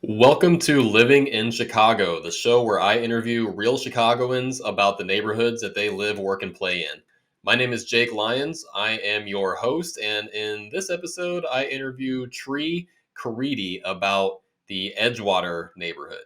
Welcome to Living in Chicago, the show where I interview real Chicagoans about the neighborhoods that they live, work, and play in. My name is Jake Lyons. I am your host, and in this episode, I interview Tree Caridi about the Edgewater neighborhood.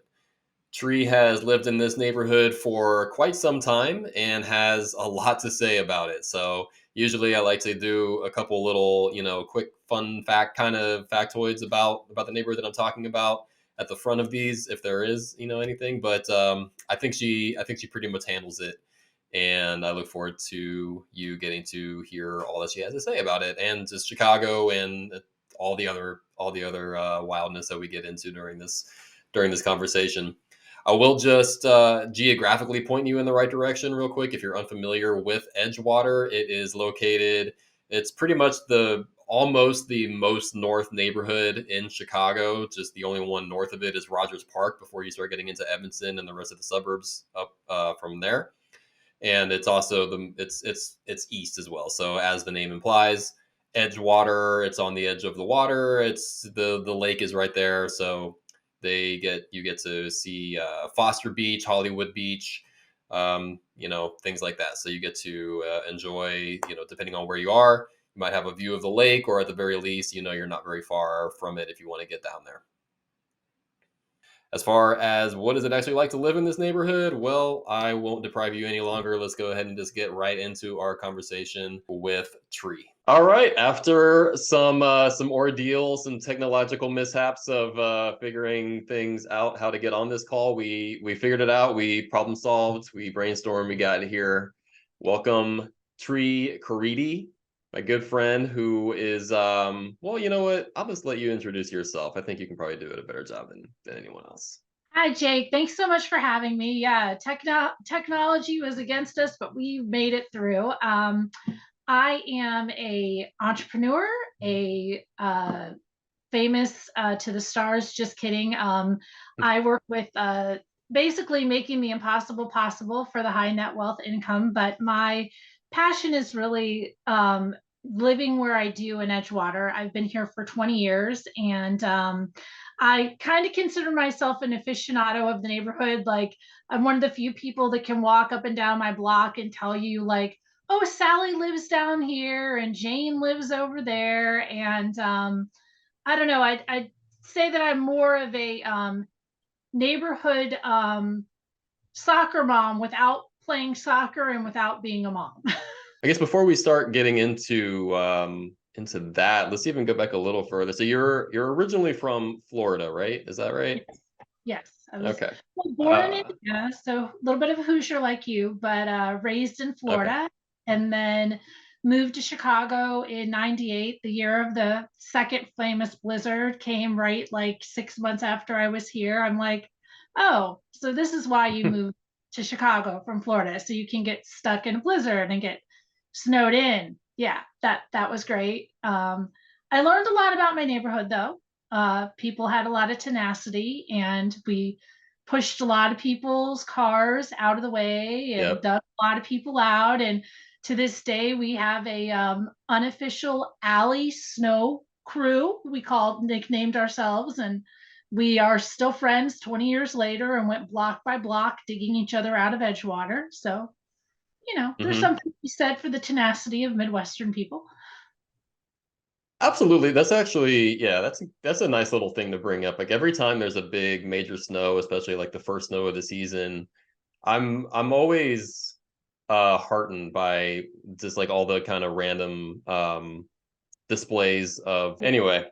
Tree has lived in this neighborhood for quite some time and has a lot to say about it. So usually I like to do a couple little, quick fun fact kind of factoids about the neighborhood that I'm talking about at the front of these, if there is, anything. But I think she pretty much handles it. And I look forward to you getting to hear all that she has to say about it and just Chicago and all the other wildness that we get into during this conversation. I will just geographically point you in the right direction real quick. If you're unfamiliar with Edgewater, it is located. It's pretty much almost the most north neighborhood in Chicago. Just the only one north of it is Rogers Park before you start getting into Evanston and the rest of the suburbs up from there. And it's also it's east as well. So as the name implies, Edgewater. It's on the edge of the water. It's the lake is right there. So you get to see Foster Beach, Hollywood Beach, things like that. So you get to enjoy, depending on where you are, you might have a view of the lake, or at the very least, you're not very far from it if you want to get down there. As far as what is it actually like to live in this neighborhood, well, I won't deprive you any longer. Let's go ahead and just get right into our conversation with Tree. All right. After some ordeals, some technological mishaps of figuring things out, how to get on this call, we figured it out. We problem solved. We brainstormed. We got here. Welcome, Tree Caridi, my good friend, who is well, you know what? I'll just let you introduce yourself. I think you can probably do it a better job than anyone else. Hi, Jake. Thanks so much for having me. Yeah, technology was against us, but we made it through. I am a entrepreneur, a famous to the stars. Just kidding. I work with basically making the impossible possible for the high net wealth income, but my passion is really living where I do in Edgewater. I've been here for 20 years, and I kind of consider myself an aficionado of the neighborhood. Like, I'm one of the few people that can walk up and down my block and tell you, like, oh, Sally lives down here and Jane lives over there. And I don't know, I'd say that I'm more of a neighborhood soccer mom without playing soccer and without being a mom. I guess before we start getting into that, let's even go back a little further. So you're originally from Florida, right? Is that right? Yes, yes. I was Okay. born in Indiana, so a little bit of a Hoosier like you, but raised in Okay. Florida, and then moved to Chicago in '98, the year of the second famous blizzard came right like 6 months after I was here. I'm like, oh, so this is why you moved to Chicago from Florida, so you can get stuck in a blizzard and get snowed in. Yeah, that was great. I learned a lot about my neighborhood though. People had a lot of tenacity, and we pushed a lot of people's cars out of the way and Yep. dug a lot of people out. And to this day, we have a unofficial alley snow crew. Nicknamed ourselves, and we are still friends 20 years later and went block by block digging each other out of Edgewater. So, there's Hmm. something to be said for the tenacity of Midwestern people. Absolutely. That's actually, yeah, that's a nice little thing to bring up. Like every time there's a big major snow, especially like the first snow of the season, I'm always heartened by just like all the kind of random displays of anyway.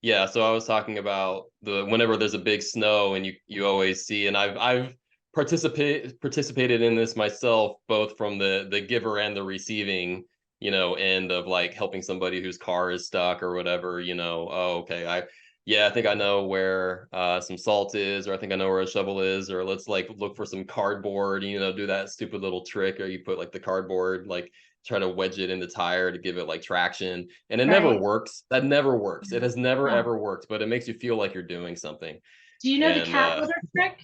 Yeah, so I was talking about the whenever there's a big snow and you always see, and I've participated in this myself, both from the giver and the receiving, end of like helping somebody whose car is stuck or whatever, oh, okay, I think I know where some salt is, or I think I know where a shovel is, or let's like look for some cardboard, do that stupid little trick, or you put like the cardboard, like try to wedge it in the tire to give it like traction, and it never Right. works. That never works. It has never Oh, ever worked, but it makes you feel like you're doing something. do you know the And cat litter trick?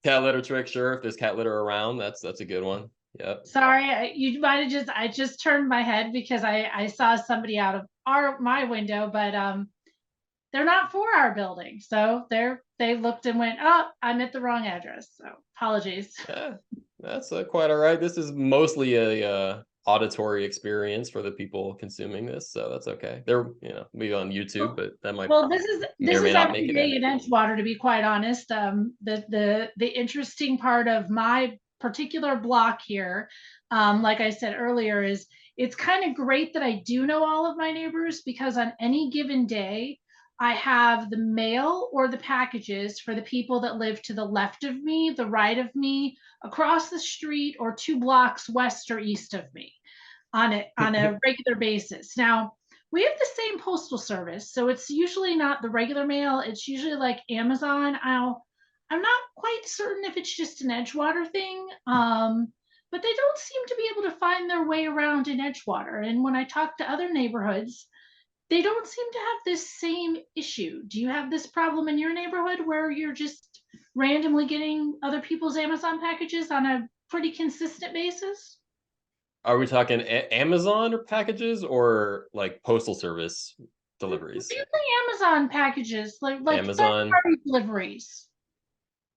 cat litter trick, sure, if there's cat litter around, that's a good one. Yep. Sorry, you might have I just turned my head because I saw somebody out of my window, but they're not for our building. So they looked and went, oh, I'm at the wrong address. So apologies. Yeah, that's quite all right. This is mostly a auditory experience for the people consuming this, so that's okay. They're be on YouTube, but that might Well, may this or may is not every make it day in. in Edgewater, to be quite honest. The interesting part of my particular block here, like I said earlier, is it's kind of great that I do know all of my neighbors, because on any given day, I have the mail or the packages for the people that live to the left of me, the right of me, across the street, or 2 blocks west or east of me on a regular basis. Now, we have the same postal service, so it's usually not the regular mail. It's usually like Amazon. I'm not quite certain if it's just an Edgewater thing, but they don't seem to be able to find their way around in Edgewater. And when I talk to other neighborhoods, they don't seem to have this same issue. Do you have this problem in your neighborhood where you're just randomly getting other people's Amazon packages on a pretty consistent basis? Are we talking Amazon or packages or like postal service deliveries? Mainly Amazon packages, like third Amazon. party deliveries.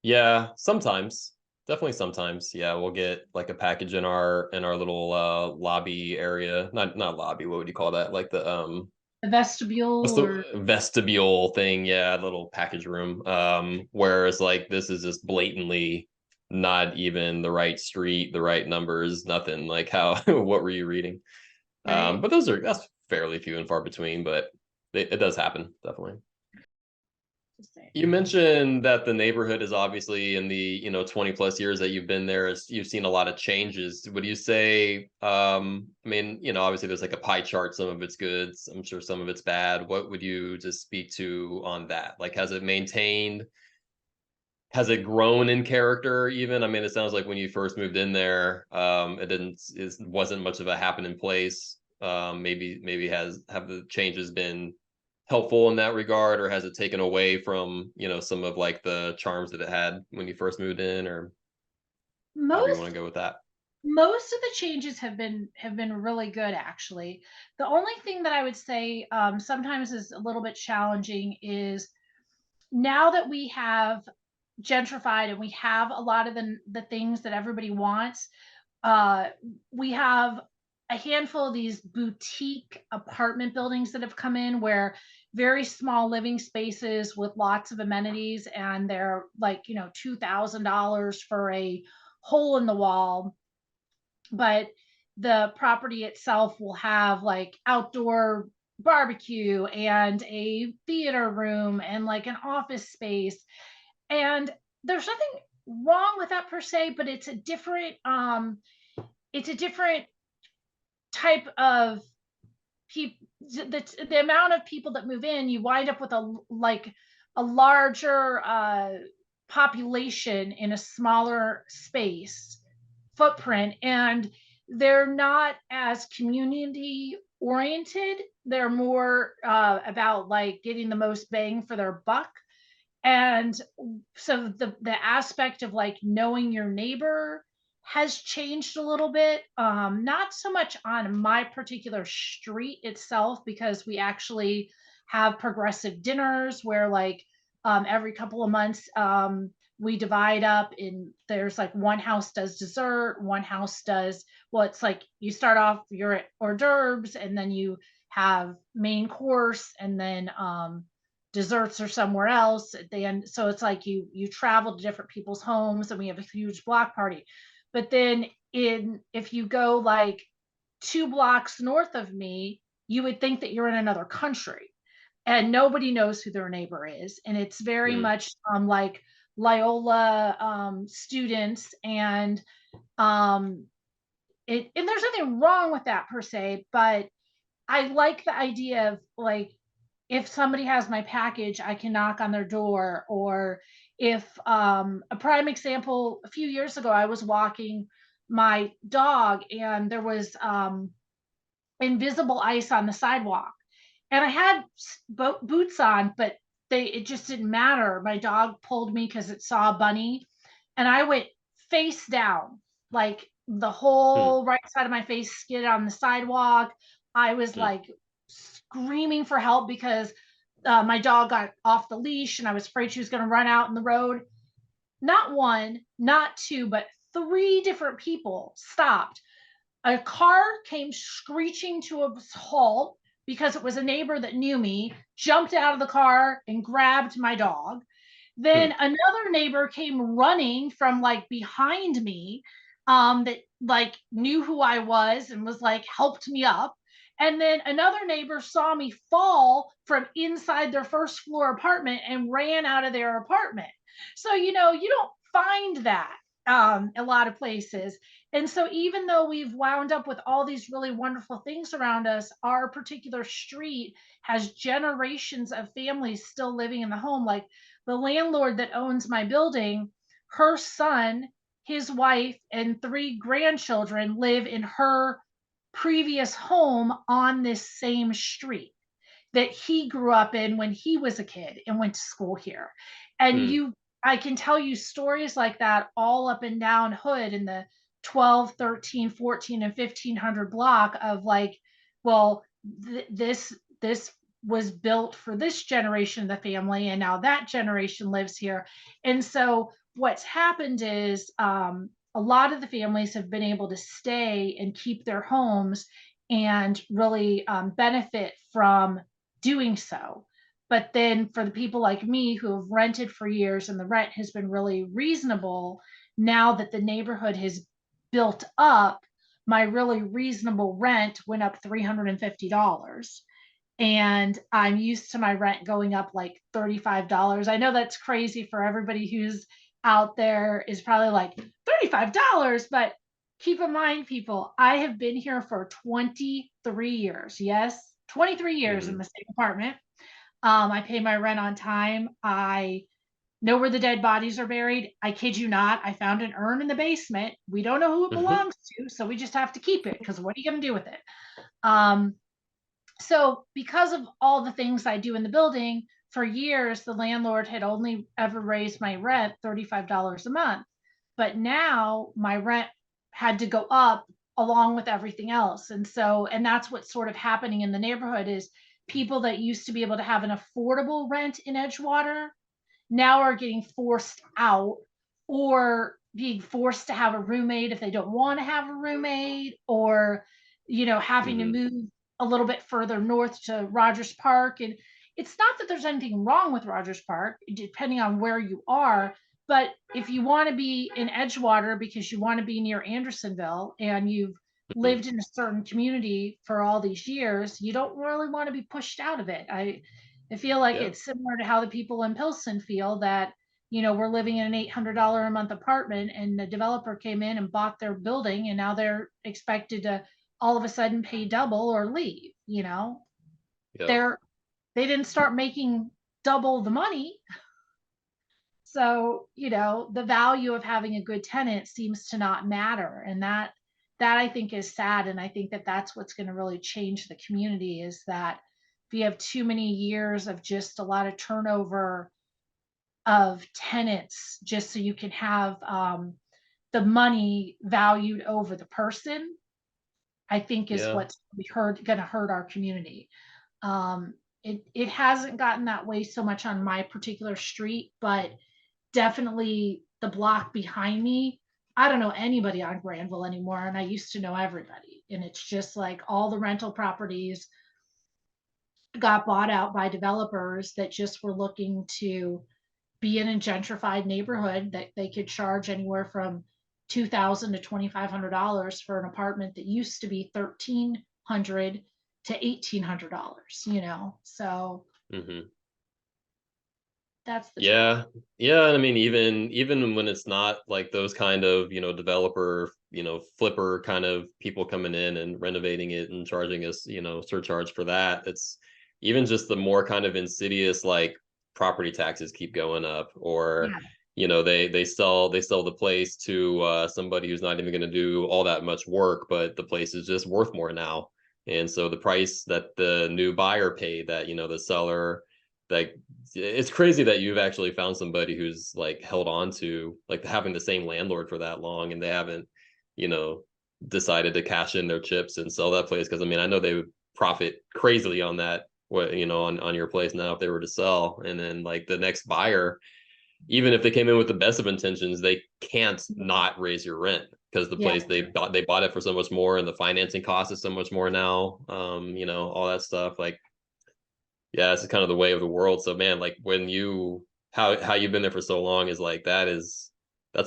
Yeah, sometimes. Definitely sometimes. Yeah, we'll get like a package in our little lobby area. Not lobby, what would you call that? Like the The what's vestibule or the vestibule thing? Yeah, little package room. Whereas like this is just blatantly not even the right street, the right numbers, nothing. Like how what were you reading? right? But that's fairly few and far between, but it does happen, definitely. Just saying. You mentioned that the neighborhood is obviously in the 20 plus years that you've been there, is you've seen a lot of changes. Would you say, I mean, obviously there's like a pie chart, some of it's good, I'm sure some of it's bad. What would you just speak to on that? Like, has it maintained, has it grown in character even? I mean, it sounds like when you first moved in there, it wasn't much of a happening place. Maybe have the changes been helpful in that regard, or has it taken away from some of like the charms that it had when you first moved in, or however you want Most to go with that? most of the changes have been really good, actually. The only thing that I would say sometimes is a little bit challenging is, now that we have gentrified and we have a lot of the things that everybody wants, uh, we have a handful of these boutique apartment buildings that have come in, where very small living spaces with lots of amenities, and they're like, $2,000 for a hole in the wall, but the property itself will have like outdoor barbecue and a theater room and like an office space. And there's nothing wrong with that per se, but it's a different type of people. The amount of people that move in, you wind up with a larger population in a smaller space footprint, and they're not as community oriented. They're more about like getting the most bang for their buck. And so the aspect of like knowing your neighbor has changed a little bit. Not so much on my particular street itself, because we actually have progressive dinners where like every couple of months we divide up, in there's like one house does dessert, one house does, well, it's like you start off your hors d'oeuvres, and then you have main course, and then desserts are somewhere else at the end. So it's like you travel to different people's homes, and we have a huge block party. But then in if you go like 2 blocks north of me, you would think that you're in another country, and nobody knows who their neighbor is. And it's very Hmm. much like Loyola students, um and there's nothing wrong with that per se, but I like the idea of like, if somebody has my package, I can knock on their door. Or if a prime example, a few years ago, I was walking my dog, and there was invisible ice on the sidewalk, and I had boots on, but it just didn't matter. My dog pulled me because it saw a bunny, and I went face down, like the Hmm. whole right side of my face skid on the sidewalk. I was Hmm. like screaming for help, because my dog got off the leash and I was afraid she was going to run out in the road. Not one, not two, but three different people stopped. A car came screeching to a halt because it was a neighbor that knew me, jumped out of the car and grabbed my dog. Then Hmm. another neighbor came running from like behind me, that like knew who I was and was like helped me up. And then another neighbor saw me fall from inside their first floor apartment and ran out of their apartment. So, you don't find that a lot of places. And so, even though we've wound up with all these really wonderful things around us, our particular street has generations of families still living in the home. Like the landlord that owns my building, her son, his wife, and three grandchildren live in her previous home on this same street that he grew up in when he was a kid and went to school here. And Hmm. I can tell you stories like that all up and down Hood in the 12, 13, 14, and 1500 block of like, well, this was built for this generation of the family, and now that generation lives here. And so what's happened is, a lot of the families have been able to stay and keep their homes and really benefit from doing so. But then for the people like me who have rented for years and the rent has been really reasonable, now that the neighborhood has built up, my really reasonable rent went up $350. And I'm used to my rent going up like $35. I know that's crazy for everybody who's out there is probably like $35, but keep in mind, people, I have been here for 23 years. Yes, 23 years in Hmm. the same apartment. I pay my rent on time. I know where the dead bodies are buried. I kid you not. I found an urn in the basement. We don't know who it Hmm. belongs to, so we just have to keep it because what are you going to do with it? Um, so because of all the things I do in the building, for years the landlord had only ever raised my rent $35 a month. But now my rent had to go up along with everything else. And that's what's sort of happening in the neighborhood is people that used to be able to have an affordable rent in Edgewater now are getting forced out or being forced to have a roommate if they don't want to have a roommate, or having to Hmm. move a little bit further north to Rogers Park. And it's not that there's anything wrong with Rogers Park depending on where you are, but if you want to be in Edgewater because you want to be near Andersonville and you've Hmm. lived in a certain community for all these years, you don't really want to be pushed out of it. I feel like Yeah. it's similar to how the people in Pilsen feel that, we're living in an $800 a month apartment and the developer came in and bought their building and now they're expected to all of a sudden pay double or leave. Yep. They're they didn't start making double the money. So, the value of having a good tenant seems to not matter. And that I think is sad. And I think that that's what's going to really change the community is that if you have too many years of just a lot of turnover of tenants, just so you can have the money valued over the person, I think is Yeah. what's going to hurt our community. It hasn't gotten that way so much on my particular street, but definitely the block behind me. I don't know anybody on Granville anymore, and I used to know everybody. And it's just like all the rental properties got bought out by developers that just were looking to be in a gentrified neighborhood that they could charge anywhere from $2,000 to $2,500 for an apartment that used to be $1,300 to $1,800. So Hmm. that's the truth. Yeah. Yeah. And I mean, even when it's not like those kind of, developer, flipper kind of people coming in and renovating it and charging us, surcharge for that, it's even just the more kind of insidious like property taxes keep going up, or Yeah, they sell the place to somebody who's not even going to do all that much work, but the place is just worth more now. And so the price that the new buyer paid, that the seller, like, it's crazy that you've actually found somebody who's like held on to like having the same landlord for that long, and they haven't, you know, decided to cash in their chips and sell that place, because I mean I know they would profit crazily on that what, on your place now if they were to sell. And then like the next buyer, even if they came in with the best of intentions, they can't not raise your rent because the Yeah. place they bought it for so much more and the financing cost is so much more now. All that stuff. Like, yeah, it's kind of the way of the world. So man, like when you how you've been there for so long is like that's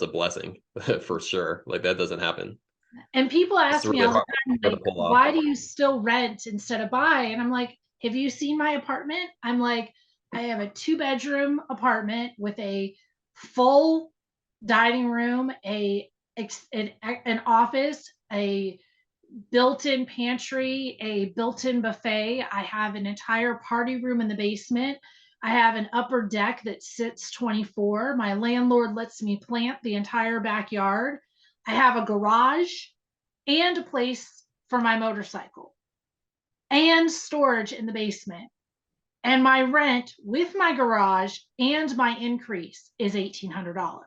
a blessing for sure. Like that doesn't happen. And people It's ask me really all the hard, time, hard to like, pull off. why do you still rent instead of buy? And I'm like, have you seen my apartment? I'm like, I have a 2-bedroom apartment with a full dining room, an office, a built-in pantry, a built-in buffet. I have an entire party room in the basement. I have an upper deck that sits 24. My landlord lets me plant the entire backyard. I have a garage and a place for my motorcycle and storage in the basement. And my rent with my garage and my increase is $1,800.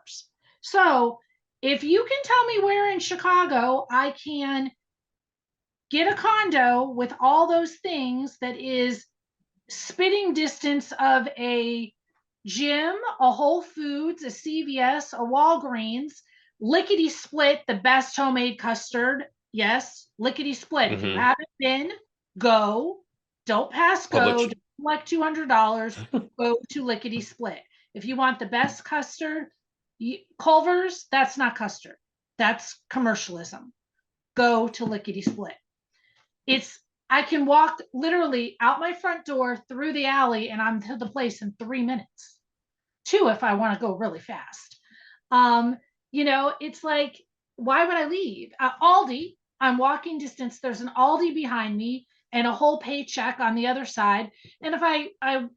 So if you can tell me where in Chicago I can get a condo with all those things that is spitting distance of a gym, a Whole Foods, a CVS, a Walgreens, lickety split, the best homemade custard. Yes, lickety split. If you Hmm. haven't been, go. Don't pass go. Public. Don't collect $200. Go to lickety split. If you want the best custard, Culver's, that's not custard. That's commercialism. Go to lickety split. It's I can walk literally out my front door through the alley and I'm to the place in 3 minutes. Two if I want to go really fast. Um, it's like, why would I leave? Aldi, I'm walking distance. There's an Aldi behind me and a whole paycheck on the other side. And if I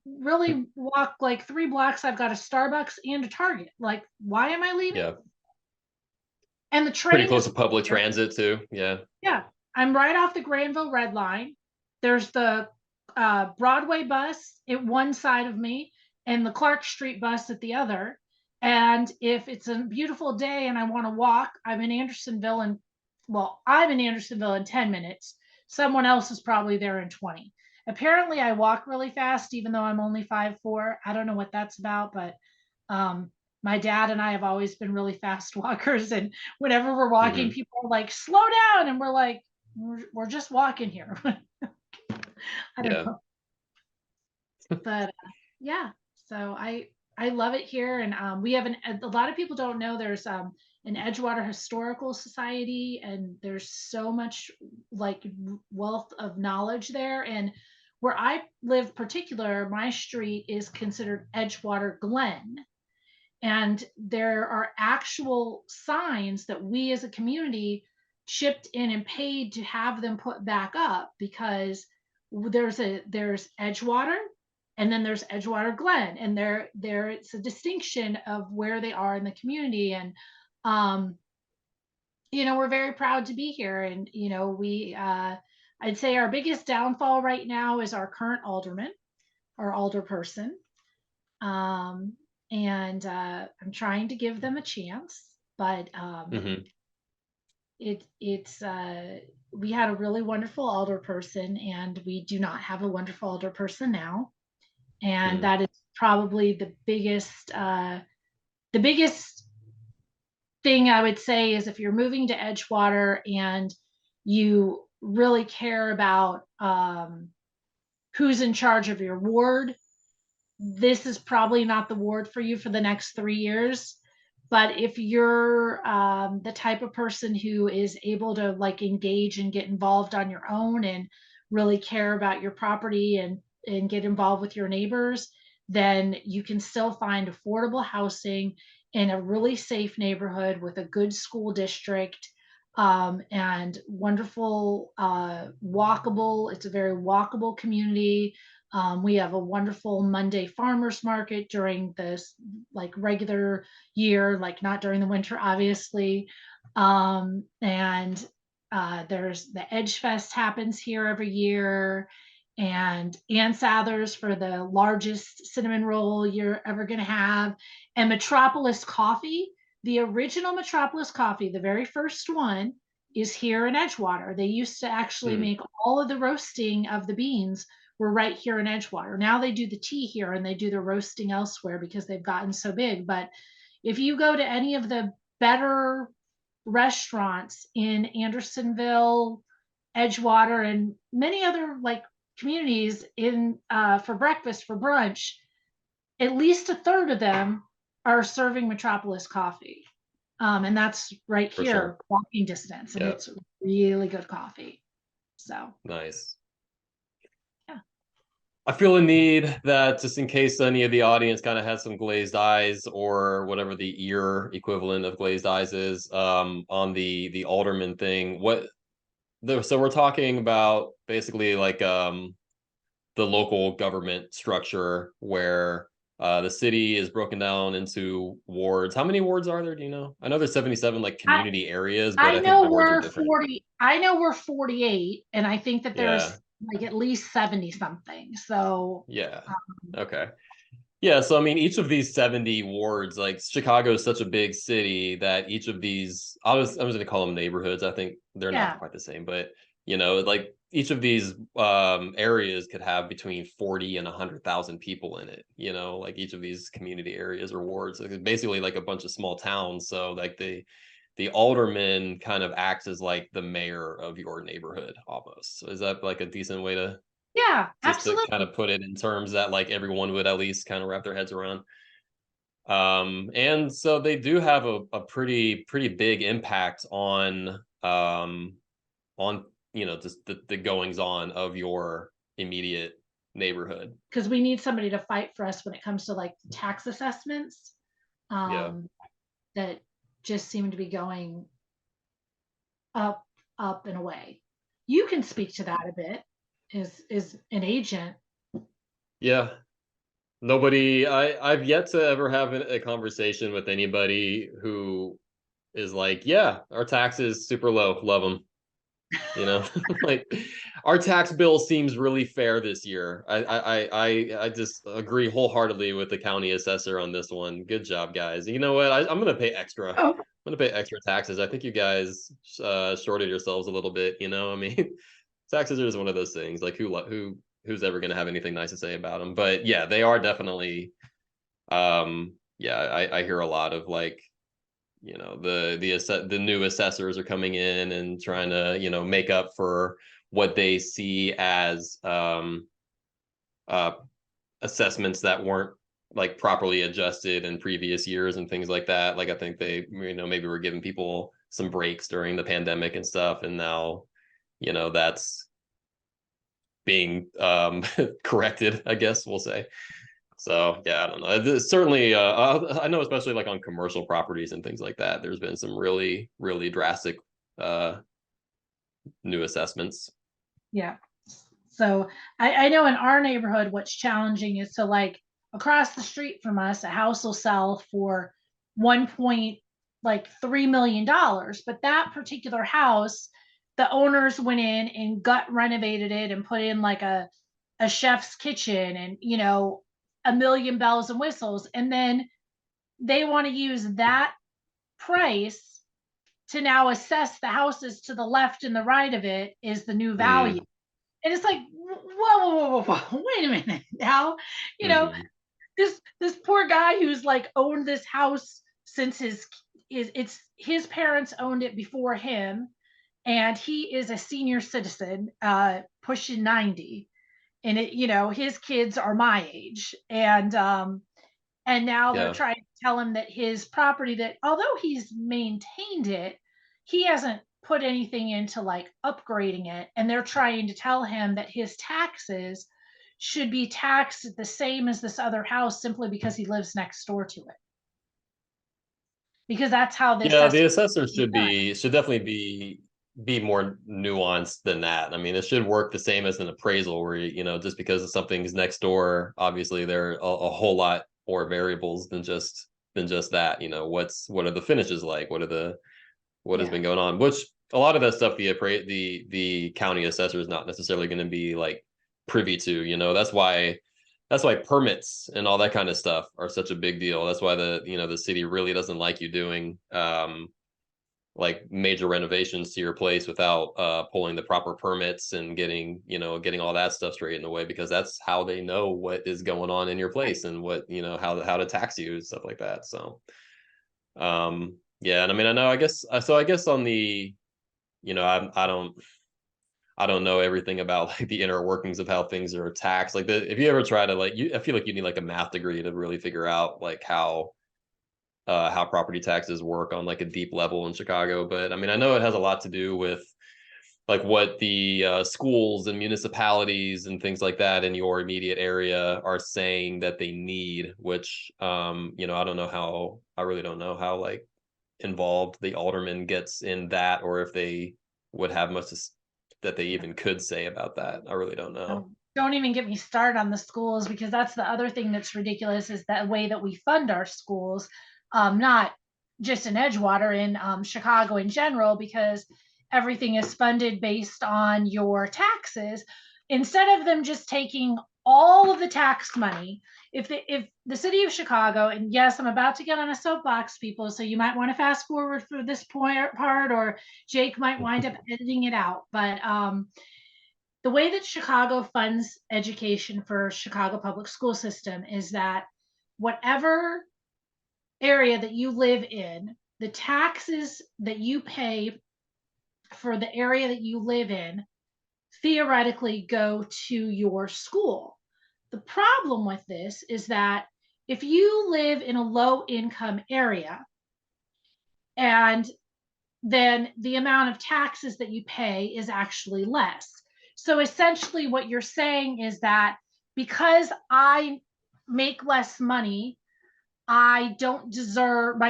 really walk like 3 blocks, I've got a Starbucks and a Target. Like, why am I leaving? Yeah. And the Pretty train close is to public transit too. Yeah. Yeah, I'm right off the Granville Red Line. There's the Broadway bus at one side of me and the Clark Street bus at the other. And if it's a beautiful day and I want to walk, I'm in Andersonville in 10 minutes. Someone else is probably there in 20. Apparently, I walk really fast, even though I'm only 5'4". I don't know what that's about, but my dad and I have always been really fast walkers. And whenever we're walking, Hmm. people are like, slow down. And we're like, we're just walking here. I don't Yeah. know. But yeah, so I love it here. And we have a lot of people don't know there's an Edgewater Historical Society, and there's so much like wealth of knowledge there. And where I live, particular, my street is considered Edgewater Glen, and there are actual signs that we as a community chipped in and paid to have them put back up, because there's Edgewater and then there's Edgewater Glen, and there it's a distinction of where they are in the community. And um we're very proud to be here. And we I'd say our biggest downfall right now is our current alderman, our alderperson. um, and I'm trying to give them a chance, but Hmm. it's we had a really wonderful alder person, and we do not have a wonderful alder person now, and Hmm. that is probably the biggest thing I would say is, if you're moving to Edgewater and you really care about who's in charge of your ward, this is probably not the ward for you for the next 3 years. But if you're the type of person who is able to like engage and get involved on your own and really care about your property and get involved with your neighbors, then you can still find affordable housing in a really safe neighborhood with a good school district, and wonderful walkable. It's a very walkable community. We have a wonderful Monday farmers market during this like regular year, like not during the winter, obviously. And there's the Edge Fest happens here every year, and Ann Sather's for the largest cinnamon roll you're ever going to have, and Metropolis Coffee. The original Metropolis Coffee, the very first one, is here in Edgewater. They used to actually Hmm. make all of the roasting of the beans were right here in Edgewater. Now they do the tea here and they do the roasting elsewhere because they've gotten so big. But if you go to any of the better restaurants in Andersonville, Edgewater, and many other like communities in for breakfast, for brunch, at least a third of them are serving Metropolis coffee. And that's right For sure. here, walking distance, and Yeah. it's really good coffee. So, Nice. yeah. I feel a need that just in case any of the audience kind of has some glazed eyes or whatever the ear equivalent of glazed eyes is, on the alderman thing. So we're talking about basically like the local government structure where the city is broken down into wards. How many wards are there? Do you know? I know there's 77 like I community areas, but I I think know wards are we're different. 40. I know we're 48, and I think that Yeah. there's like at least 70 something. So, Yeah. um, Okay. Yeah, so I mean, each of these 70 wards, like Chicago is such a big city that each of these, I was going to call them neighborhoods. I think they're not yeah, quite the same, but like each of these areas could have between 40 and 100,000 people in it. Like each of these community areas or wards, like, it's basically like a bunch of small towns. So like the alderman kind of acts as like the mayor of your neighborhood almost. So is that like a decent way to yeah, just to kind absolutely. of put it in terms that like everyone would at least kind of wrap their heads around. And so they do have a pretty big impact on just the goings on of your immediate neighborhood. Because we need somebody to fight for us when it comes to like tax assessments, Yeah. um, that just seem to be going up, up and away. You can speak to that a bit. Is an agent. Yeah. I've yet to ever have a conversation with anybody who is like, yeah, our taxes super low, love them. Like our tax bill seems really fair this year. I just agree wholeheartedly with the county assessor on this one. Good job, guys. You know what? I'm gonna pay extra. I'm Oh, gonna pay extra taxes. I think you guys shorted yourselves a little bit. I mean, taxes are just one of those things. Like who's ever gonna have anything nice to say about them? But yeah, they are definitely. Yeah, I hear a lot of like the new assessors are coming in and trying to make up for what they see as uh assessments that weren't like properly adjusted in previous years and things like that. Like I think they maybe we're giving people some breaks during the pandemic and stuff, and now that's being corrected, I guess we'll say. So yeah, I don't know. Certainly, I know, especially like on commercial properties and things like that. There's been some really, really drastic uh, new assessments. yeah. So I know in our neighborhood, what's challenging is so like across the street from us, a house will sell for 1.3 million dollars, but that particular house, the owners went in and gut renovated it and put in like a chef's kitchen and a million bells and whistles, and then they want to use that price to now assess the houses to the left and the right of it is the new value. Mm, And it's like, whoa, wait a minute now. You know, hmm. this poor guy who's like owned this house since it's his parents owned it before him, and he is a senior citizen, pushing 90, and his kids are my age, and now they're Yeah. trying to tell him that his property, that although he's maintained it, he hasn't put anything into like upgrading it, and they're trying to tell him that his taxes should be taxed the same as this other house simply because he lives next door to it, because that's how the Yeah, the assessment assessors is done. should definitely be more nuanced than that. I mean, it should work the same as an appraisal where just because something's next door, obviously there are a whole lot more variables than just that. What are the finishes like? What has Yeah, been going on? Which a lot of that stuff the county assessor is not necessarily going to be like privy to. That's why permits and all that kind of stuff are such a big deal. That's why the city really doesn't like you doing like major renovations to your place without pulling the proper permits and getting all that stuff straight in the way, because that's how they know what is going on in your place and what how to tax you and stuff like that. So yeah, and I mean, I know, I guess so I guess on the I don't know everything about like the inner workings of how things are taxed. Like if you ever try to I feel like you need like a math degree to really figure out like how property taxes work on like a deep level in Chicago. But I mean, I know it has a lot to do with like what the schools and municipalities and things like that in your immediate area are saying that they need. Which I really don't know how like involved the alderman gets in that, or if they would have much that they even could say about that. I really don't know. Don't even get me started on the schools, because that's the other thing that's ridiculous, is that way that we fund our schools, not just in Edgewater, in Chicago in general, because everything is funded based on your taxes, instead of them just taking all of the tax money. If the city of Chicago, and yes, I'm about to get on a soapbox, people, so you might want to fast forward for this point part, or Jake might wind up editing it out, but the way that Chicago funds education for Chicago public school system is that whatever area that you live in, the taxes that you pay for the area that you live in theoretically go to your school. The problem with this is that if you live in a low income area, and then the amount of taxes that you pay is actually less. So essentially, what you're saying is that because I make less money, my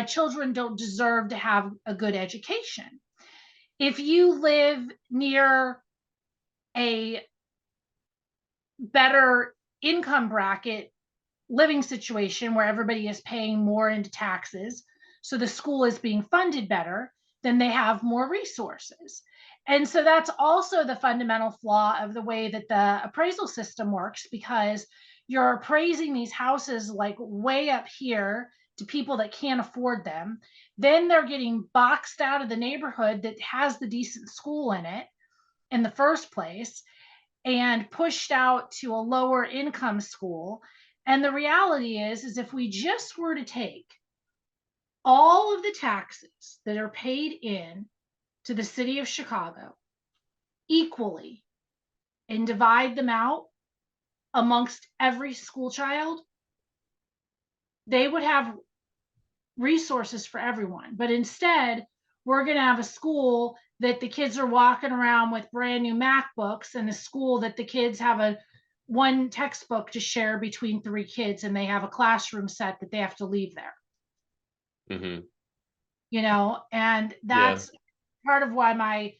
children don't deserve to have a good education. If you live near a better income bracket living situation where everybody is paying more into taxes, so the school is being funded better, then they have more resources. And so that's also the fundamental flaw of the way that the appraisal system works, because you're appraising these houses like way up here to people that can't afford them. Then they're getting boxed out of the neighborhood that has the decent school in it in the first place, and pushed out to a lower income school. And the reality is if we just were to take all of the taxes that are paid in to the city of Chicago equally and divide them out amongst every school child, they would have resources for everyone. But instead, we're going to have a school that the kids are walking around with brand new MacBooks, and a school that the kids have a one textbook to share between three kids, and they have a classroom set that they have to leave there. Hmm. And Yeah. that's part of why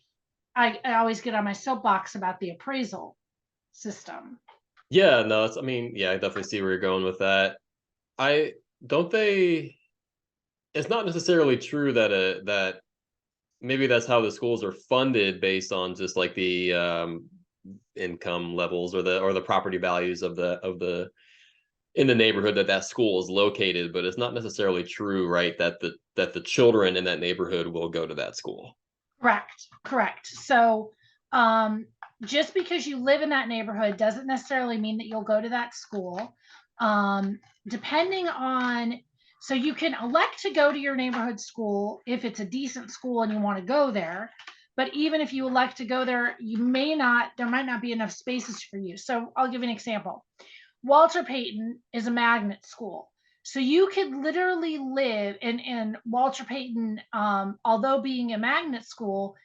I always get on my soapbox about the appraisal system. Yeah, no, I mean, yeah, I definitely see where you're going with that. I don't they It's not necessarily true that that maybe that's how the schools are funded, based on just like the income levels or the property values of the in the neighborhood that school is located, but it's not necessarily true, right, that the children in that neighborhood will go to that school. Correct. So, just because you live in that neighborhood doesn't necessarily mean that you'll go to that school. Depending on, so you can elect to go to your neighborhood school if it's a decent school and you want to go there. But even if you elect to go there, there might not be enough spaces for you. So I'll give you an example. Walter Payton is a magnet school. So you could literally live in Walter Payton, although being a magnet school,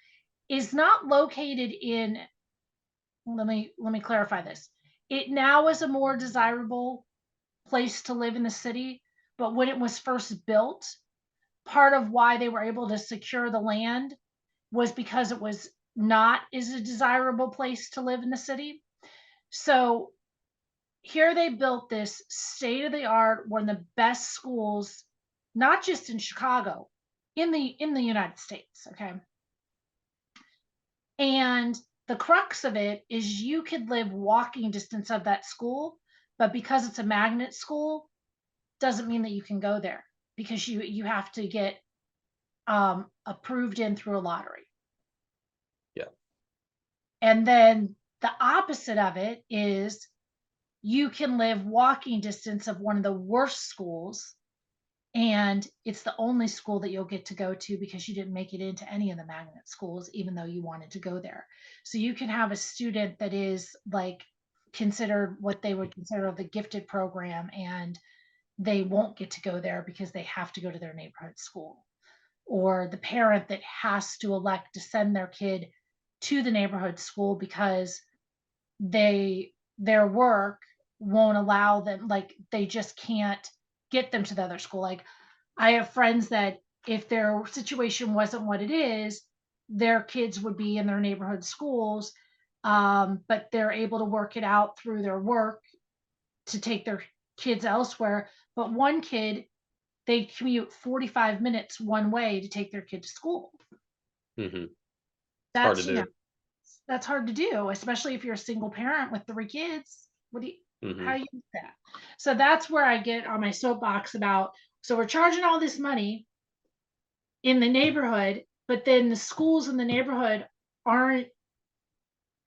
is not located in, let me clarify this. It now is a more desirable place to live in the city, but when it was first built, part of why they were able to secure the land was because it was not as a desirable place to live in the city. So here they built this state of the art, one of the best schools, not just in Chicago, in the United States. Okay. And the crux of it is you could live walking distance of that school, but because it's a magnet school, doesn't mean that you can go there, because you have to get approved in through a lottery. Yeah. And then the opposite of it is you can live walking distance of one of the worst schools, and it's the only school that you'll get to go to because you didn't make it into any of the magnet schools, even though you wanted to go there. So you can have a student that is like considered what they would consider the gifted program, and they won't get to go there because they have to go to their neighborhood school. Or the parent that has to elect to send their kid to the neighborhood school because their work won't allow them, like they just can't get them to the other school. Like I have friends that if their situation wasn't what it is, their kids would be in their neighborhood schools, but they're able to work it out through their work to take their kids elsewhere. But one kid, they commute 45 minutes one way to take their kid to school. Mm-hmm. It's hard to That's, do. that's hard to do, especially if you're a single parent with 3 kids. What do you, Mm-hmm. how do you do that? So that's where I get on my soapbox about, so we're charging all this money in the neighborhood, but then the schools in the neighborhood aren't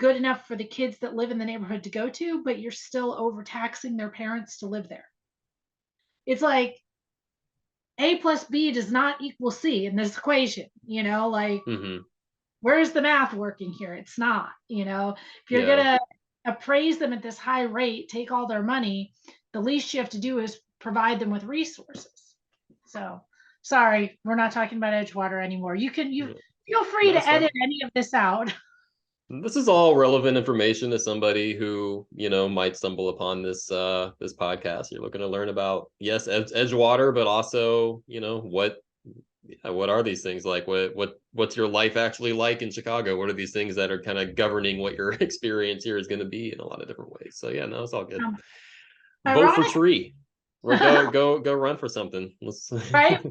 good enough for the kids that live in the neighborhood to go to, but you're still overtaxing their parents to live there. It's like A plus B does not equal C in this equation, like Mm-hmm. where's the math working here? It's not, if you're Yeah. going to appraise them at this high rate, take all their money, the least you have to do is provide them with resources. So sorry, we're not talking about Edgewater anymore. You Yeah. feel free No, to it's fine. edit any of this out. This is all relevant information to somebody who, might stumble upon this podcast. You're looking to learn about, yes, Edgewater, but also, what are these things like? What's your life actually like in Chicago? What are these things that are kind of governing what your experience here is going to be in a lot of different ways? So yeah, no, it's all good. Um, Vote for Ironic, Tree, or go run for something. Let's right?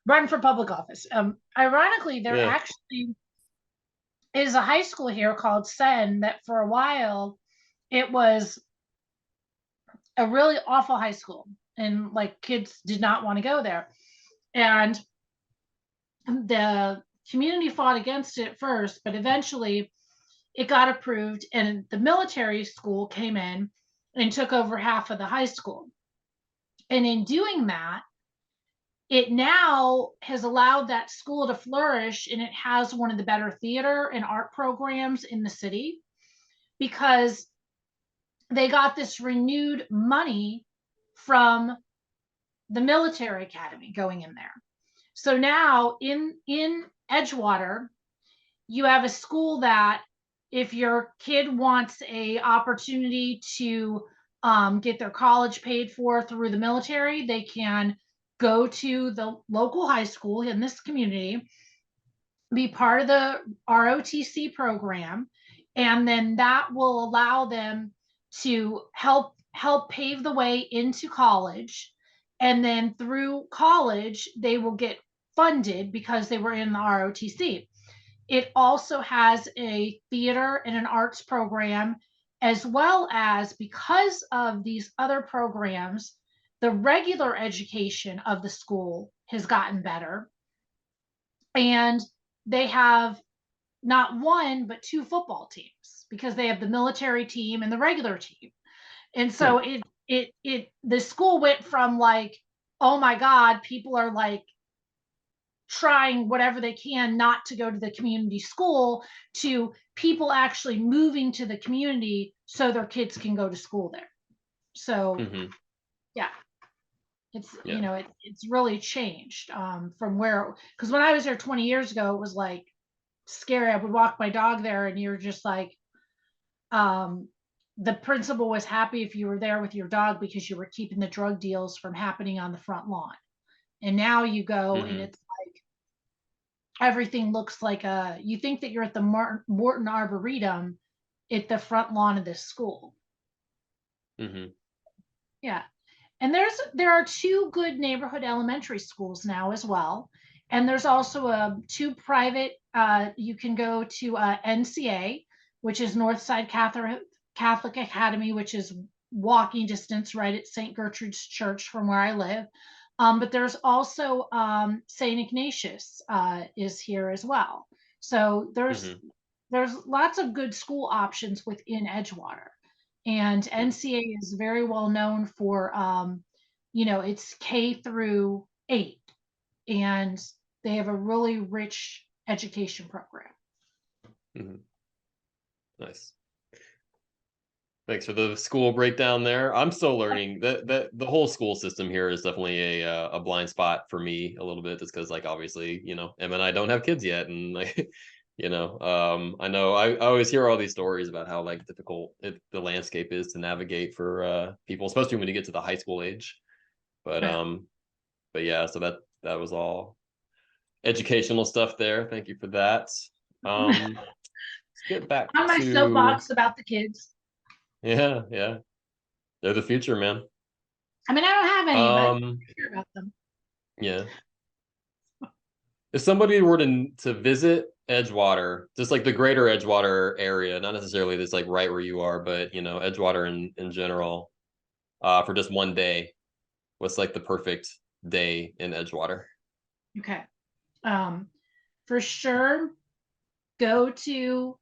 Run for public office. Ironically, there yeah. actually is a high school here called Sen that for a while it was a really awful high school, and like kids did not want to go there. And the community fought against it first, but eventually it got approved, and the military school came in and took over half of the high school. And in doing that, it now has allowed that school to flourish, and it has one of the better theater and art programs in the city because they got this renewed money from the military academy going in there. So now in Edgewater, you have a school that if your kid wants a opportunity to get their college paid for through the military, they can go to the local high school in this community, be part of the ROTC program, and then that will allow them to help pave the way into college. And then through college, they will get funded because they were in the ROTC. It also has a theater and an arts program, as well as because of these other programs, the regular education of the school has gotten better. And they have not one, but two football teams because they have the military team and the regular team. And so Hmm. the school went from like, oh my God, people are like trying whatever they can not to go to the community school to people actually moving to the community so their kids can go to school there. So Mm-hmm. yeah, it's Yeah. it's really changed from where, because when I was there 20 years ago, it was like scary. I would walk my dog there and you're just like, um, the principal was happy if you were there with your dog because you were keeping the drug deals from happening on the front lawn. And now you go and Mm-hmm. it's everything looks like you think that you're at the Morton Arboretum at the front lawn of this school. Mm-hmm. Yeah. And there are two good neighborhood elementary schools now as well. And there's also two private, you can go to NCA, which is Northside Catholic Academy, which is walking distance right at St. Gertrude's Church from where I live. But there's also St. Ignatius is here as well. So Hmm. there's lots of good school options within Edgewater, and Hmm. NCA is very well known for it's K through 8, and they have a really rich education program. Hmm. Nice. Thanks for the school breakdown there. I'm still learning that the whole school system here is definitely a blind spot for me a little bit, just because like obviously Em and I don't have kids yet, and like I know I always hear all these stories about how like difficult the landscape is to navigate for people, especially when you get to the high school age. But Yeah. yeah, so that was all educational stuff there. Thank you for that. Let's get back On my to soapbox about the kids. yeah, they're the future, man. I mean, I don't have any, but Um, I care about them. yeah. If somebody were to visit Edgewater, just like the greater Edgewater area, not necessarily this like right where you are, but Edgewater in general, for just one day, what's like the perfect day in Edgewater? Okay. Um, for sure, go to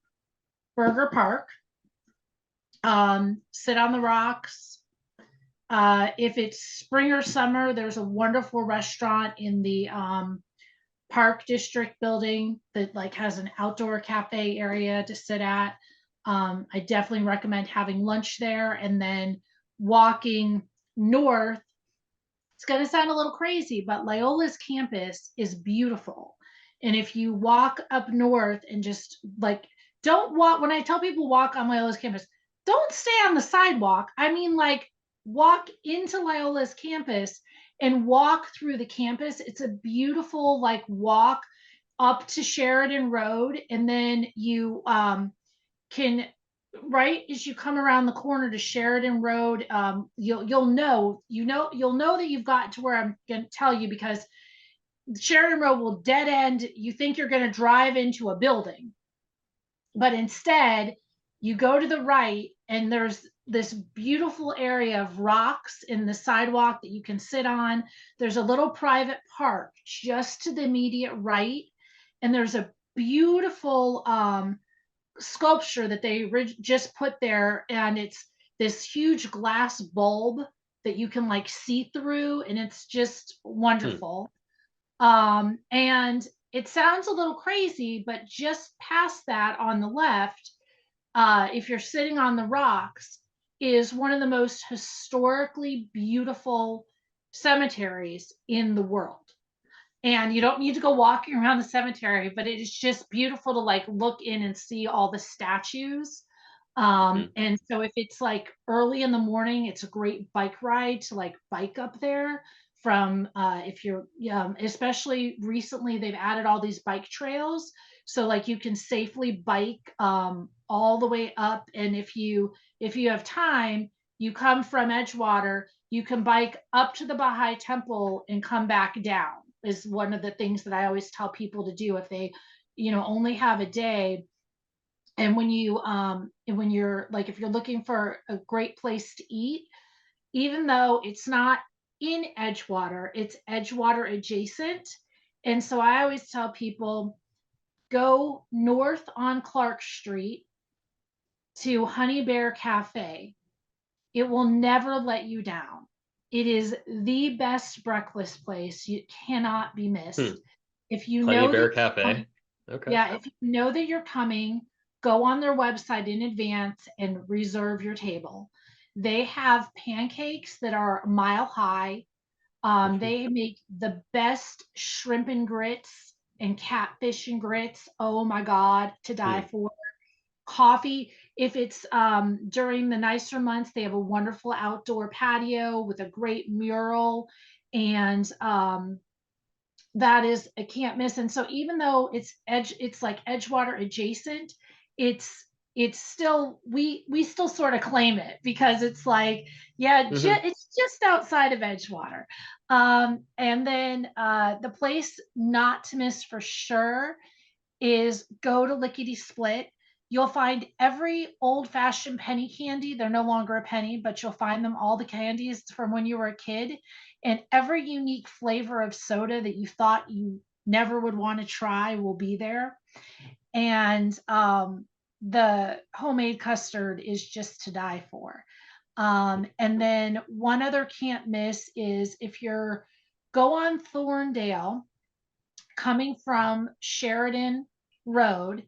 Burger Park, sit on the rocks. If it's spring or summer, there's a wonderful restaurant in the Park District building that like has an outdoor cafe area to sit at. I definitely recommend having lunch there and then walking north. It's going to sound a little crazy, but Loyola's campus is beautiful. And if you walk up north and just like, don't walk, when I tell people walk on Loyola's campus, don't stay on the sidewalk. I mean, like, walk into Loyola's campus and walk through the campus. It's a beautiful, like, walk up to Sheridan Road. And then you can right as you come around the corner to Sheridan Road, you'll know that you've got to where I'm going to tell you, because Sheridan Road will dead end. You think you're going to drive into a building, but instead you go to the right and there's this beautiful area of rocks in the sidewalk that you can sit on. There's a little private park just to the immediate right, and there's a beautiful sculpture that they just put there, and it's this huge glass bulb that you can like see through, and it's just Hmm. wonderful. And it sounds a little crazy, but just past that on the left, if you're sitting on the rocks, is one of the most historically beautiful cemeteries in the world. And you don't need to go walking around the cemetery, but it is just beautiful to like look in and see all the statues. Hmm. And so if it's like early in the morning, it's a great bike ride to like bike up there from if you're especially recently they've added all these bike trails, so like you can safely bike all the way up. And if you have time, you come from Edgewater, you can bike up to the Baha'i temple and come back down, is one of the things that I always tell people to do if they only have a day. And when you're like, if you're looking for a great place to eat, even though it's not in Edgewater, it's Edgewater adjacent. And so I always tell people, go north on Clark Street to Honey Bear Cafe. It will never let you down. It is the best breakfast place. You cannot be Hmm. missed. If you Honey know that Bear Cafe. Okay. Yeah, if you know that you're coming, go on their website in advance and reserve your table. They have pancakes that are a mile high. They make the best shrimp and grits and catfish and grits. Oh my God, to die Hmm. for. Coffee, if it's during the nicer months, they have a wonderful outdoor patio with a great mural. And that is a can't miss. And so even though it's like Edgewater adjacent, it's it's still, we still sort of claim it, because it's like, yeah, Hmm. it's just outside of Edgewater. And then the place not to miss for sure is go to Lickety Split. You'll find every old-fashioned penny candy. They're no longer a penny, but you'll find them, all the candies from when you were a kid, and every unique flavor of soda that you thought you never would want to try will be there. And the homemade custard is just to die for. And then one other can't miss is if you're go on Thorndale coming from Sheridan Road,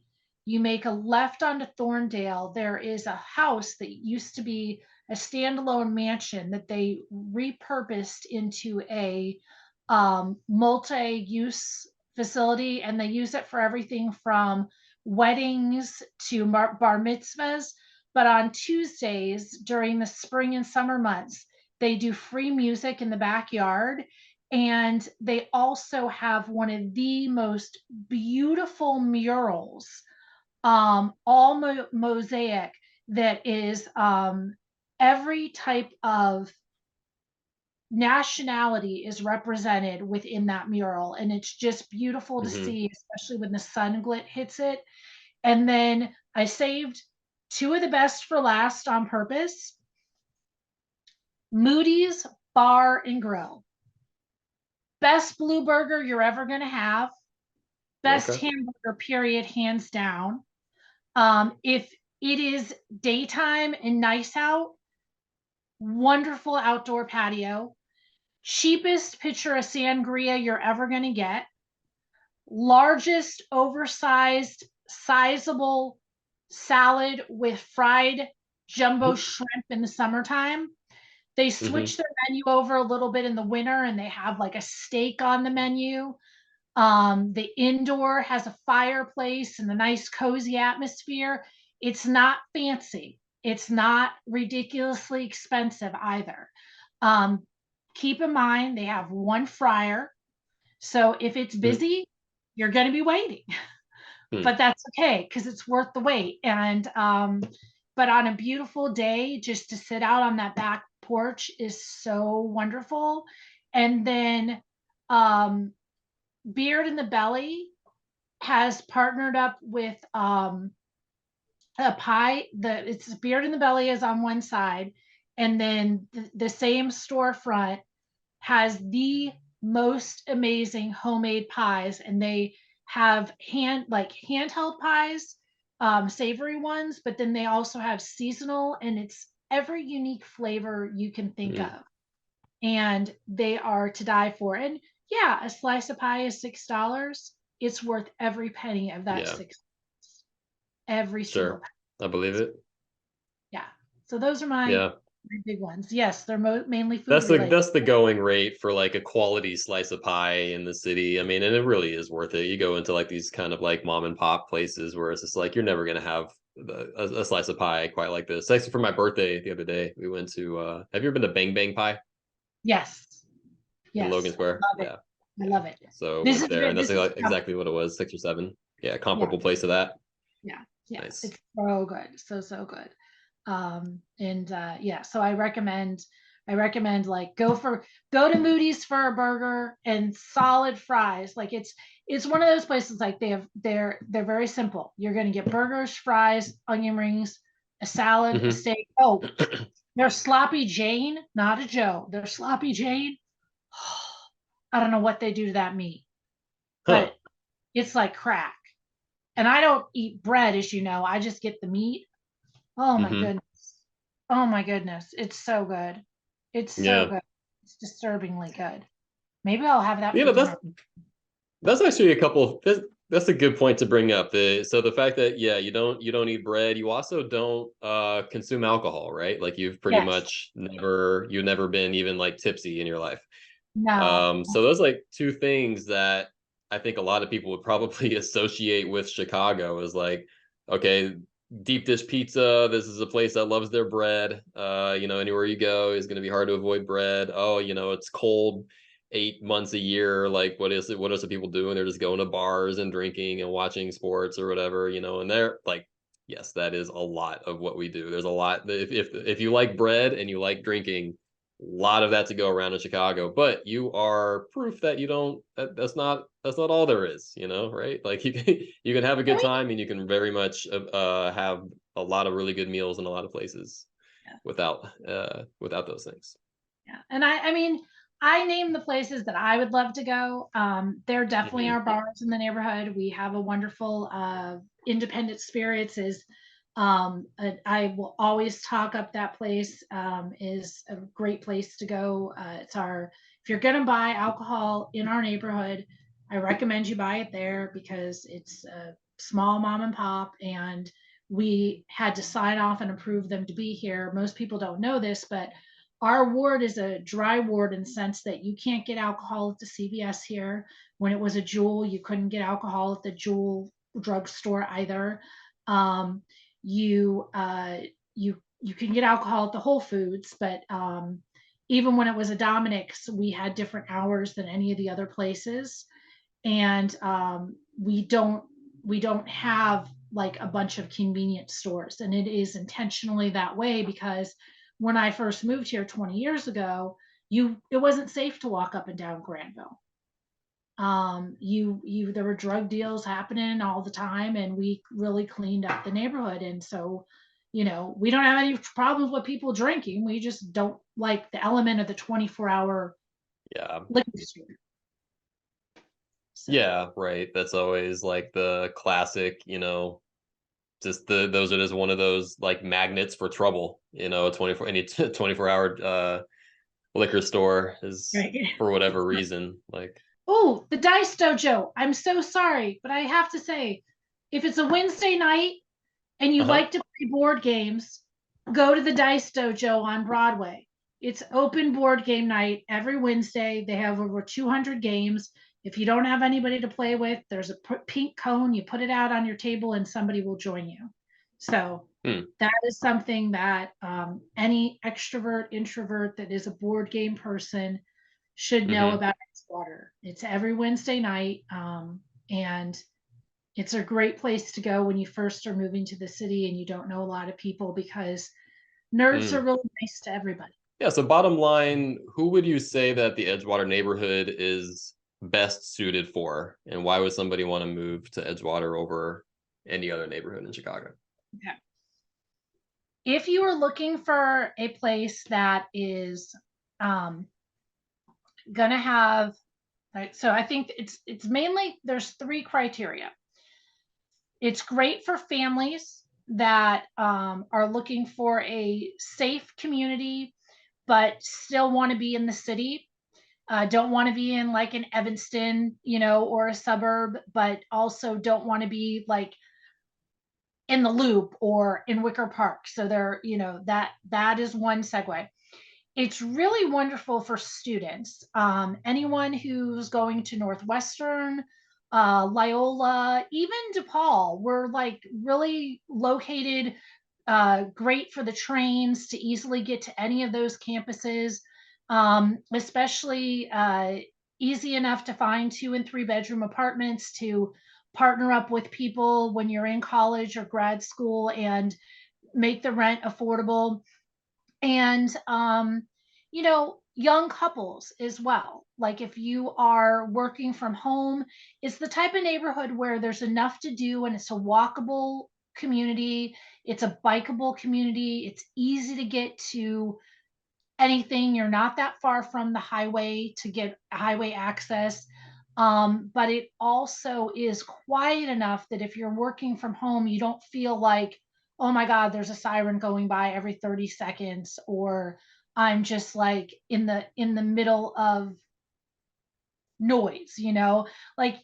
you make a left onto Thorndale. There is a house that used to be a standalone mansion that they repurposed into a multi-use facility, and they use it for everything from weddings to bar mitzvahs. But on Tuesdays during the spring and summer months, they do free music in the backyard, and they also have one of the most beautiful murals, all mosaic, that is every type of nationality is represented within that mural. And it's just beautiful to Hmm. see, especially when the sun glit hits it. And then I saved two of the best for last on purpose: Moody's Bar and Grill. Best blue burger you're ever going to have. Best Okay. hamburger, period, hands down. If it is daytime and nice out, wonderful outdoor patio. Cheapest pitcher of sangria you're ever going to get. Largest, oversized, sizable salad with fried jumbo shrimp in the summertime. They Hmm. switch their menu over a little bit in the winter, and they have like a steak on the menu. The indoor has a fireplace and a nice cozy atmosphere. It's not fancy. It's not ridiculously expensive either. Um, Keep in mind they have one fryer. So if it's Hmm. busy, you're going to be waiting, but that's okay because it's worth the wait. And but on a beautiful day, just to sit out on that back porch is so wonderful. And then um, Beard in the Belly has partnered up with a pie. It's Beard in the Belly is on one side, and then the same storefront has the most amazing homemade pies, and they have handheld pies, savory ones, but then they also have seasonal, and it's every unique flavor you can think Hmm. of, and they are to die for. And yeah, a slice of pie is $6. It's worth every penny of that Yeah. 6, every single Sure. penny. I believe It's, it. yeah. So those are my Yeah. big ones. Yes, they're mainly food That's the related. that's the going rate for like a quality slice of pie in the city. I mean, and it really is worth it. You go into like these kind of like mom and pop places where it's just like you're never gonna have a slice of pie quite like this. Actually, for my birthday the other day, we went to. Have you ever been to Bang Bang Pie Yes, in Logan yes, Square? love it. Yeah, I yeah. love it. So This went is there, and that's this is exactly what it was, 6 or 7. Yeah, yeah, comparable place to that. yeah, yeah. Nice. It's so good, so good. And yeah, so I recommend like go to Moody's for a burger and solid fries. Like it's one of those places, like they're very simple. You're gonna get burgers, fries, onion rings, a salad, a Hmm. steak. Oh, they're sloppy Jane, not a Joe. They're sloppy Jane. I don't know what they do to that meat, Huh. but it's like crack. And I don't eat bread, as you know. I just get the meat. Oh my Hmm. goodness. Oh my goodness. It's so good. It's so Yeah. good. It's disturbingly good. Maybe I'll have that You for know, dinner. that's actually a couple. That's a good point to bring up. The fact that yeah, you don't eat bread. You also don't consume alcohol, right? Like Yes. you've never been even like tipsy in your life. No. So those like two things that I think a lot of people would probably associate with Chicago is like, okay, deep dish pizza. This is a place that loves their bread. Anywhere you go is going to be hard to avoid bread. Oh, it's cold 8 months a year. Like, what is it? What are some people doing? They're just going to bars and drinking and watching sports or whatever. And they're like, yes, that is a lot of what we do. There's a lot. If you like bread and you like drinking, lot of that to go around in Chicago, but you are proof that you don't that's not all there is, you know, right? Like you can have a I good mean, time and you can very much have a lot of really good meals in a lot of places yeah, without those things. yeah. And I mean, I name the places that I would love to go. There definitely Hmm. are bars in the neighborhood. We have a wonderful Independent Spirits is I will always talk up that place. Is a great place to go. It's our if you're gonna buy alcohol in our neighborhood, I recommend you buy it there because it's a small mom and pop, and we had to sign off and approve them to be here. Most people don't know this, but our ward is a dry ward in the sense that you can't get alcohol at the CVS here. When it was a Jewel, you couldn't get alcohol at the Jewel drugstore either. Um, you you can get alcohol at the Whole Foods, but even when it was a Dominic's, we had different hours than any of the other places, and we don't have like a bunch of convenience stores, and it is intentionally that way because when I first moved here 20 years ago, it wasn't safe to walk up and down Granville. You there were drug deals happening all the time, and we really cleaned up the neighborhood. And so, we don't have any problems with people drinking. We just don't like the element of the 24-hour Yeah. liquor store. So Yeah, right. That's always like the classic, you know, just those are just one of those like magnets for trouble, you know, 24 any 24-hour liquor store is right. for whatever reason. Like, Oh, the Dice Dojo. I'm so sorry, but I have to say, if it's a Wednesday night and you uh-huh. like to play board games, go to the Dice Dojo on Broadway. It's open board game night every Wednesday. They have over 200 games. If you don't have anybody to play with, there's a pink cone. You put it out on your table and somebody will join you. So Hmm. that is something that any extrovert, introvert that is a board game person should know Hmm. about Edgewater. It's every Wednesday night, and it's a great place to go when you first are moving to the city and you don't know a lot of people because nerds are Hmm. really nice to everybody. Yeah, so bottom line, who would you say that the Edgewater neighborhood is best suited for? And why would somebody want to move to Edgewater over any other neighborhood in Chicago? Okay. If you are looking for a place that is um, gonna have, right, so I think it's mainly there's three criteria. It's great for families that are looking for a safe community but still want to be in the city. Don't want to be in like an Evanston, or a suburb, but also don't want to be like in the Loop or in Wicker Park. So that is one segue. It's really wonderful for students. Anyone who's going to Northwestern, Loyola, even DePaul, we're like really located, great for the trains to easily get to any of those campuses, especially easy enough to find 2 and 3 bedroom apartments to partner up with people when you're in college or grad school and make the rent affordable. And young couples as well, like if you are working from home, it's the type of neighborhood where there's enough to do and it's a walkable community, it's a bikeable community, it's easy to get to anything. You're not that far from the highway to get highway access. But it also is quiet enough that if you're working from home, you don't feel like, oh my God, there's a siren going by every 30 seconds, or I'm just like in the middle of noise. Like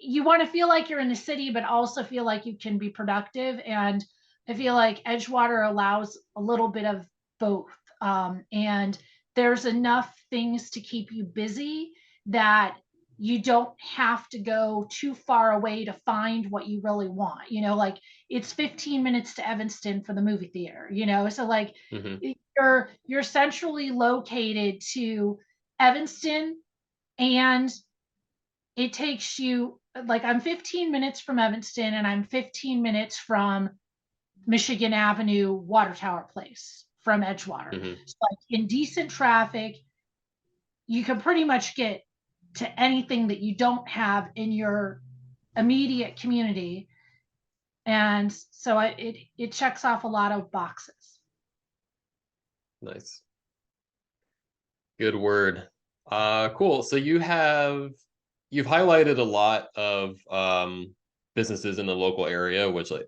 you want to feel like you're in the city, but also feel like you can be productive. And I feel like Edgewater allows a little bit of both. And there's enough things to keep you busy that you don't have to go too far away to find what you really want. Like it's 15 minutes to Evanston for the movie theater. So like Hmm. you're centrally located to Evanston, and it takes you like I'm 15 minutes from Evanston and I'm 15 minutes from Michigan Avenue Water Tower Place, from Edgewater. Hmm. So like in decent traffic, you can pretty much get to anything that you don't have in your immediate community. And so it checks off a lot of boxes. Nice. Good word. Cool. So you've highlighted a lot of businesses in the local area, which like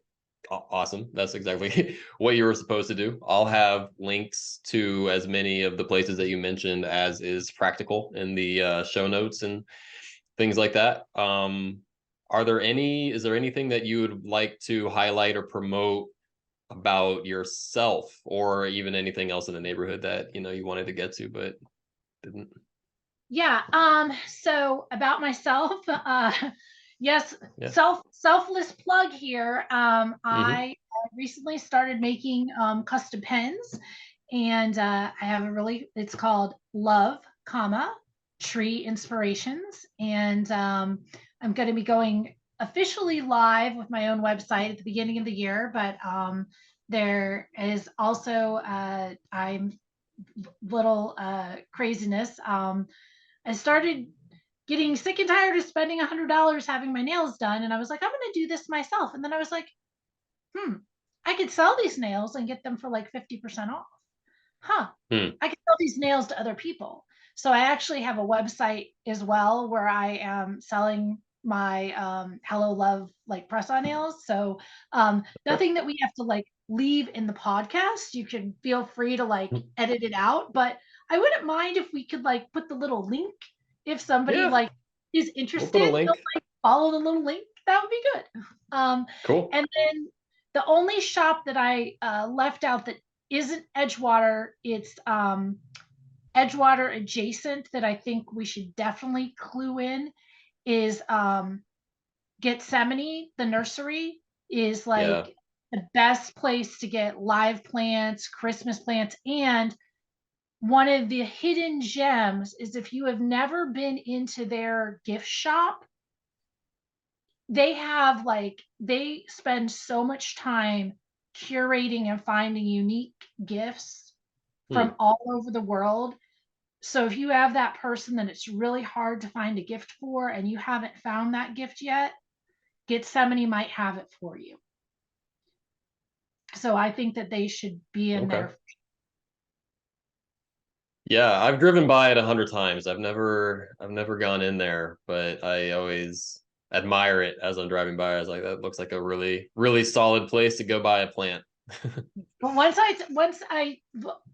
awesome. That's exactly what you were supposed to do. I'll have links to as many of the places that you mentioned as is practical in the show notes and things like that. Is there anything that you would like to highlight or promote about yourself or even anything else in the neighborhood that, you wanted to get to, but didn't? Yeah. So about myself, yes, Yeah. selfless plug here. Hmm. I recently started making custom pens, and I have it's called Love, comma Tree Inspirations, and I'm going to be going officially live with my own website at the beginning of the year. But there is also I'm little craziness. I started getting sick and tired of spending $100 having my nails done. And I was like, I'm going to do this myself. And then I was like, I could sell these nails and get them for like 50% off. Huh. Hmm. I can sell these nails to other people. So I actually have a website as well where I am selling my Hello Love like press on nails. So Okay. nothing that we have to like leave in the podcast. You can feel free to like edit it out, but I wouldn't mind if we could like put the little link if somebody Yeah, like is we'll put a interested. They'll link. like follow the little link. That would be good. Cool. And then the only shop that I left out that isn't Edgewater, it's Edgewater adjacent that I think we should definitely clue in is Gethsemane, the nursery is Yeah. like the best place to get live plants, Christmas plants, and one of the hidden gems is if you have never been into their gift shop, they spend so much time curating and finding unique gifts Hmm. from all over the world. So if you have that person that it's really hard to find a gift for and you haven't found that gift yet, Gethsemane might have it for you. So I think that they should be in Okay. there. Yeah, I've driven by it 100 times. I've never gone in there, but I always admire it as I'm driving by. I was like, that looks like a really, really solid place to go buy a plant. But once I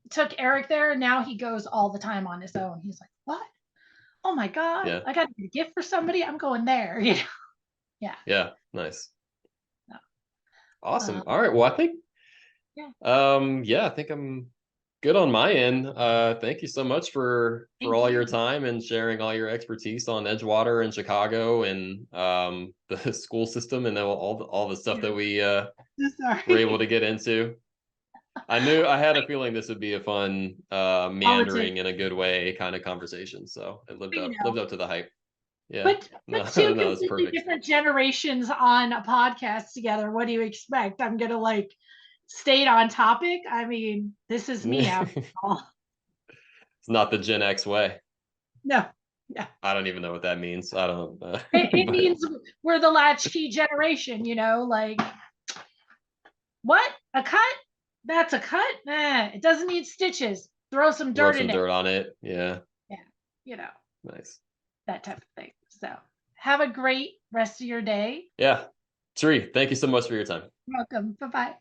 took Eric there, and now he goes all the time on his own. He's like, "What? Oh my god! Yeah. I got to get a gift for somebody. I'm going there." You know? Yeah. Yeah. Nice. No. Awesome. Um, All right. Well, I think yeah. yeah, I think I'm good on my end. Thank you so much for Thank all your you. time and sharing all your expertise on Edgewater and Chicago and the school system and all the stuff that we were able Sorry. to get into. I had a feeling this would be a fun Politics. meandering in a good way kind of conversation, so it lived You up know. lived up to the hype. Yeah. Put No, two no, it's completely perfect. different generations on a podcast together. What do you expect? I'm gonna like stay on topic. I mean, this is me after It's all. not the Gen X way. No. Yeah. I don't even know what that means. I don't It but means we're the latchkey generation, like what? A cut? That's a cut? It doesn't need stitches. Throw some throw dirt some in it. dirt on it. Yeah. Yeah, you know, Nice. that type of thing. So have a great rest of your day. Yeah. Tree, thank you so much for your time. Welcome. Bye bye.